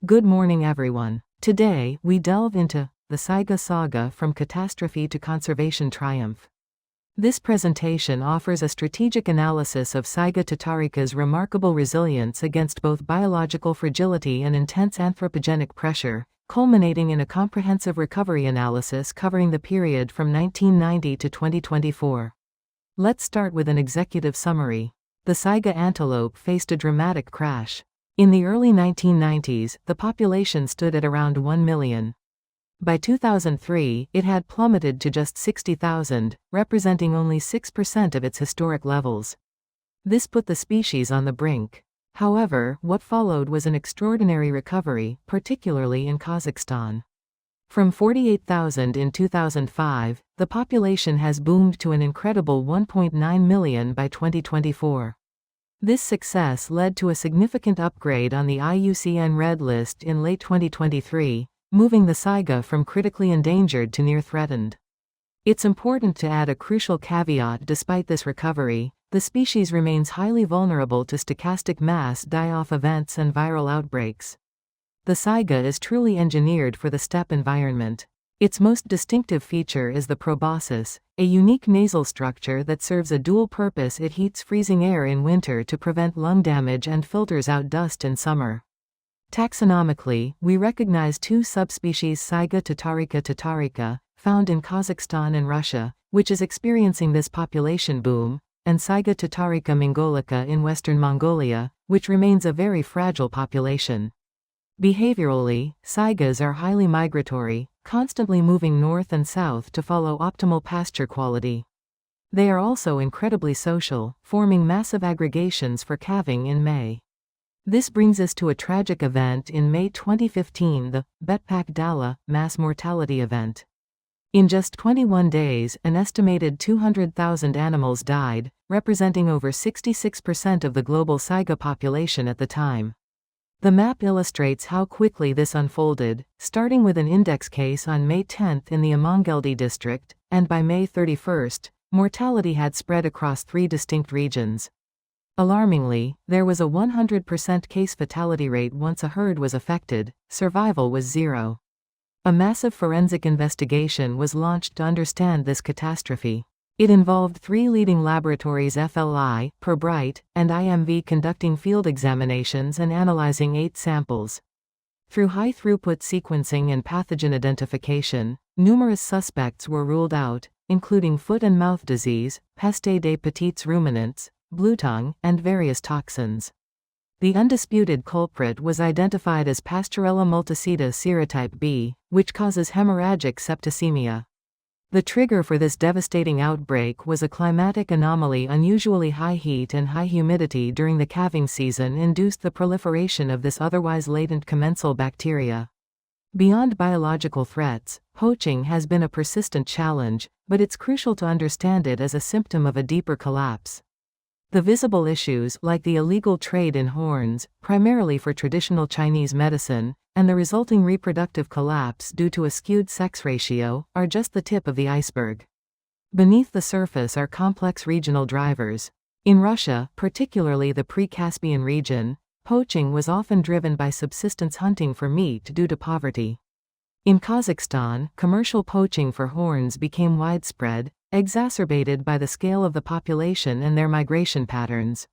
Good morning everyone. Today, we delve into the Saiga saga from catastrophe to conservation triumph. This presentation offers a strategic analysis of Saiga Tatarika's remarkable resilience against both biological fragility and intense anthropogenic pressure, culminating in a comprehensive recovery analysis covering the period from 1990 to 2024. Let's start with an executive summary. The Saiga Antelope faced a dramatic crash. In the early 1990s, the population stood at around 1 million. By 2003, it had plummeted to just 60,000, representing only 6% of its historic levels. This put the species on the brink. However, what followed was an extraordinary recovery, particularly in Kazakhstan. From 48,000 in 2005, the population has boomed to an incredible 1.9 million by 2024. This success led to a significant upgrade on the IUCN Red List in late 2023, moving the Saiga from critically endangered to near threatened. It's important to add a crucial caveat: despite this recovery, the species remains highly vulnerable to stochastic mass die-off events and viral outbreaks. The Saiga is truly engineered for the steppe environment. Its most distinctive feature is the proboscis, a unique nasal structure that serves a dual purpose. It heats freezing air in winter to prevent lung damage and filters out dust in summer. Taxonomically, we recognize two subspecies: Saiga tatarika, found in Kazakhstan and Russia, which is experiencing this population boom, and Saiga tatarika mongolica in western Mongolia, which remains a very fragile population. Behaviorally, Saigas are highly migratory, constantly moving north and south to follow optimal pasture quality. They are also incredibly social, forming massive aggregations for calving in May. This brings us to a tragic event in May 2015, the bacterial mass mortality event. In just 21 days, an estimated 200,000 animals died, representing over 66% of the global Saiga population at the time. The map illustrates how quickly this unfolded, starting with an index case on May 10 in the Amangeldi district, and by May 31, mortality had spread across 3 distinct regions. Alarmingly, there was a 100% case fatality rate. Once a herd was affected, survival was zero. A massive forensic investigation was launched to understand this catastrophe. It involved 3 leading laboratories: FLI, Bright, and IMV, conducting field examinations and analyzing 8 samples. Through high-throughput sequencing and pathogen identification, numerous suspects were ruled out, including foot and mouth disease, peste des petits ruminants, bluetongue, and various toxins. The undisputed culprit was identified as Pasteurella multicida serotype B, which causes hemorrhagic septicemia. The trigger for this devastating outbreak was a climatic anomaly. Unusually high heat and high humidity during the calving season induced the proliferation of this otherwise latent commensal bacteria. Beyond biological threats, poaching has been a persistent challenge, but it's crucial to understand it as a symptom of a deeper collapse. The visible issues, like the illegal trade in horns, primarily for traditional Chinese medicine, and the resulting reproductive collapse due to a skewed sex ratio, are just the tip of the iceberg. Beneath the surface are complex regional drivers. In Russia, particularly the pre-Caspian region, poaching was often driven by subsistence hunting for meat due to poverty. In Kazakhstan, commercial poaching for horns became widespread, exacerbated by the scale of the population and their migration patterns.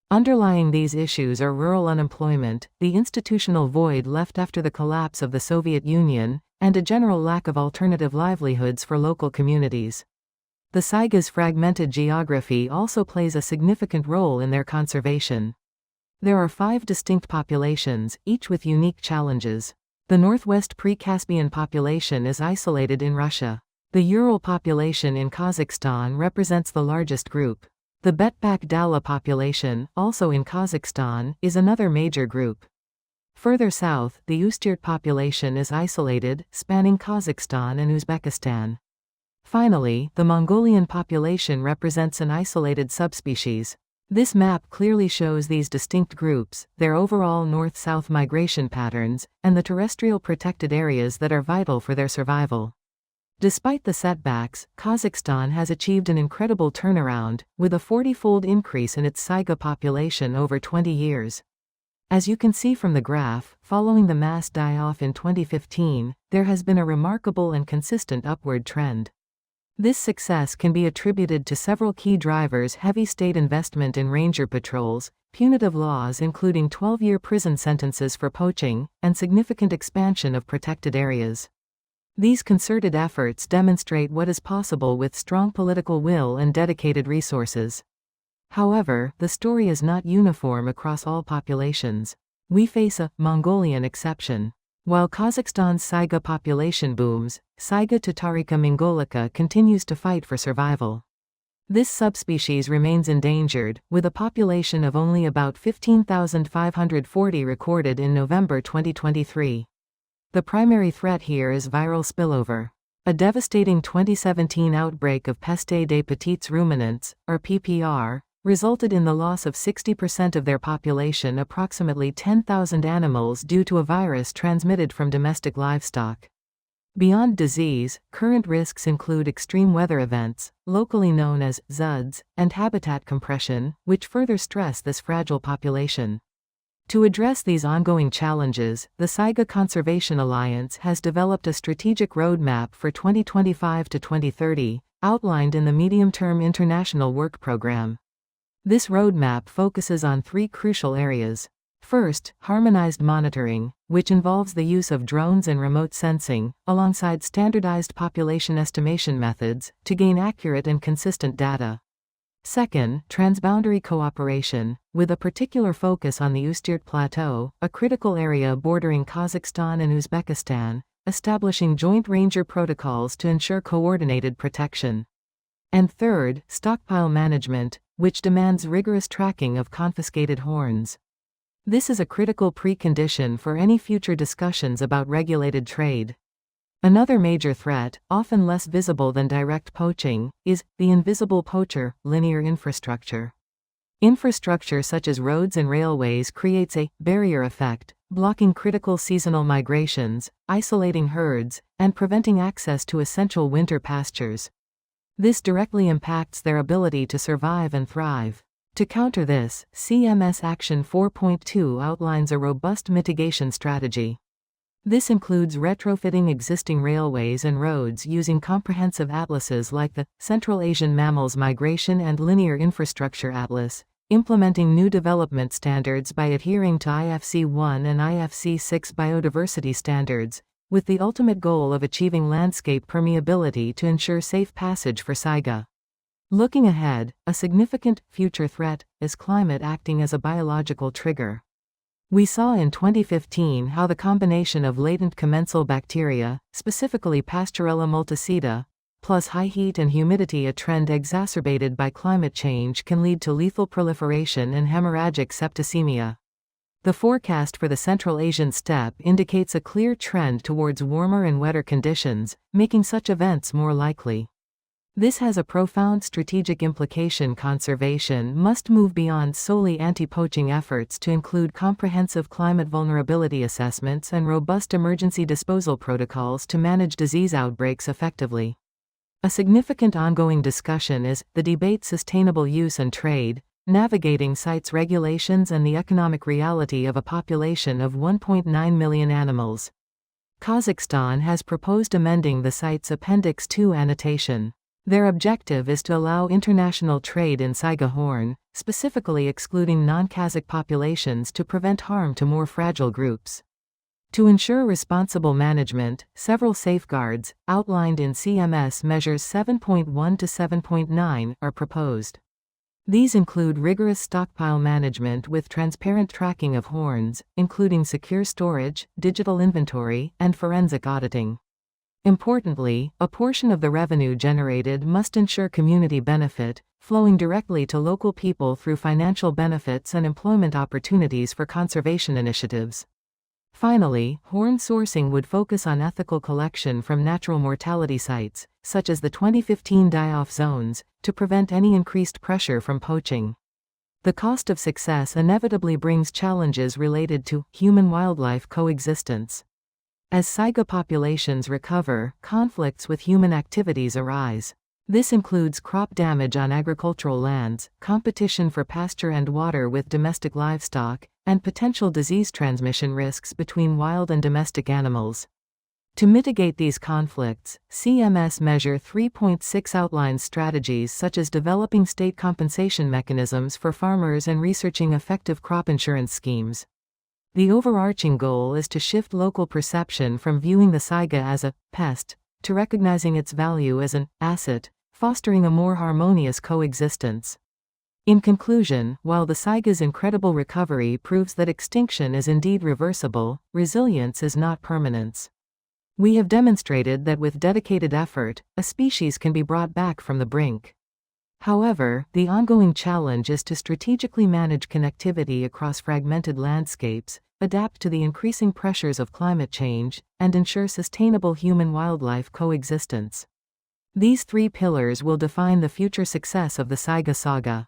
Underlying these issues are rural unemployment, the institutional void left after the collapse of the Soviet Union, and a general lack of alternative livelihoods for local communities. The Saiga's fragmented geography also plays a significant role in their conservation. There are 5 distinct populations, each with unique challenges. The northwest pre-Caspian population is isolated in Russia. The Ural population in Kazakhstan represents the largest group. The Betpak-Dala population, also in Kazakhstan, is another major group. Further south, the Ustyurt population is isolated, spanning Kazakhstan and Uzbekistan. Finally, the Mongolian population represents an isolated subspecies. This map clearly shows these distinct groups, their overall north-south migration patterns, and the terrestrial protected areas that are vital for their survival. Despite the setbacks, Kazakhstan has achieved an incredible turnaround, with a 40-fold increase in its Saiga population over 20 years. As you can see from the graph, following the mass die-off in 2015, there has been a remarkable and consistent upward trend. This success can be attributed to several key drivers: heavy state investment in ranger patrols, punitive laws including 12-year prison sentences for poaching, and significant expansion of protected areas. These concerted efforts demonstrate what is possible with strong political will and dedicated resources. However, the story is not uniform across all populations. We face a Mongolian exception. While Kazakhstan's Saiga population booms, Saiga tatarica mongolica continues to fight for survival. This subspecies remains endangered, with a population of only about 15,540 recorded in November 2023. The primary threat here is viral spillover. A devastating 2017 outbreak of Peste des Petits Ruminants, or PPR, resulted in the loss of 60% of their population, approximately 10,000 animals, due to a virus transmitted from domestic livestock. Beyond disease, current risks include extreme weather events, locally known as ZUDs, and habitat compression, which further stress this fragile population. To address these ongoing challenges, the Saiga Conservation Alliance has developed a strategic roadmap for 2025 to 2030, outlined in the Medium-Term International Work Program. This roadmap focuses on three crucial areas. First, harmonized monitoring, which involves the use of drones and remote sensing, alongside standardized population estimation methods, to gain accurate and consistent data. Second, transboundary cooperation, with a particular focus on the Ustyurt Plateau, a critical area bordering Kazakhstan and Uzbekistan, establishing joint ranger protocols to ensure coordinated protection. And third, stockpile management, which demands rigorous tracking of confiscated horns. This is a critical precondition for any future discussions about regulated trade. Another major threat, often less visible than direct poaching, is the invisible poacher: linear infrastructure. Infrastructure such as roads and railways creates a barrier effect, blocking critical seasonal migrations, isolating herds, and preventing access to essential winter pastures. This directly impacts their ability to survive and thrive. To counter this, CMS Action 4.2 outlines a robust mitigation strategy. This includes retrofitting existing railways and roads using comprehensive atlases like the Central Asian Mammals Migration and Linear Infrastructure Atlas, implementing new development standards by adhering to IFC 1 and IFC 6 biodiversity standards, with the ultimate goal of achieving landscape permeability to ensure safe passage for Saiga. Looking ahead, a significant future threat is climate acting as a biological trigger. We saw in 2015 how the combination of latent commensal bacteria, specifically Pasteurella multicida, plus high heat and humidity, a trend exacerbated by climate change, can lead to lethal proliferation and hemorrhagic septicemia. The forecast for the Central Asian steppe indicates a clear trend towards warmer and wetter conditions, making such events more likely. This has a profound strategic implication. Conservation must move beyond solely anti-poaching efforts to include comprehensive climate vulnerability assessments and robust emergency disposal protocols to manage disease outbreaks effectively. A significant ongoing discussion is the debate: sustainable use and trade, navigating CITES regulations and the economic reality of a population of 1.9 million animals. Kazakhstan has proposed amending the CITES Appendix 2 annotation. Their objective is to allow international trade in Saiga horn, specifically excluding non-Kazakh populations to prevent harm to more fragile groups. To ensure responsible management, several safeguards, outlined in CMS Measures 7.1 to 7.9, are proposed. These include rigorous stockpile management with transparent tracking of horns, including secure storage, digital inventory, and forensic auditing. Importantly, a portion of the revenue generated must ensure community benefit, flowing directly to local people through financial benefits and employment opportunities for conservation initiatives. Finally, horn sourcing would focus on ethical collection from natural mortality sites, such as the 2015 die-off zones, to prevent any increased pressure from poaching. The cost of success inevitably brings challenges related to human-wildlife coexistence. As Saiga populations recover, conflicts with human activities arise. This includes crop damage on agricultural lands, competition for pasture and water with domestic livestock, and potential disease transmission risks between wild and domestic animals. To mitigate these conflicts, CMS Measure 3.6 outlines strategies such as developing state compensation mechanisms for farmers and researching effective crop insurance schemes. The overarching goal is to shift local perception from viewing the saiga as a pest to recognizing its value as an asset, fostering a more harmonious coexistence. In conclusion, while the saiga's incredible recovery proves that extinction is indeed reversible, resilience is not permanence. We have demonstrated that with dedicated effort, a species can be brought back from the brink. However, the ongoing challenge is to strategically manage connectivity across fragmented landscapes, adapt to the increasing pressures of climate change, and ensure sustainable human-wildlife coexistence. These three pillars will define the future success of the Saiga saga.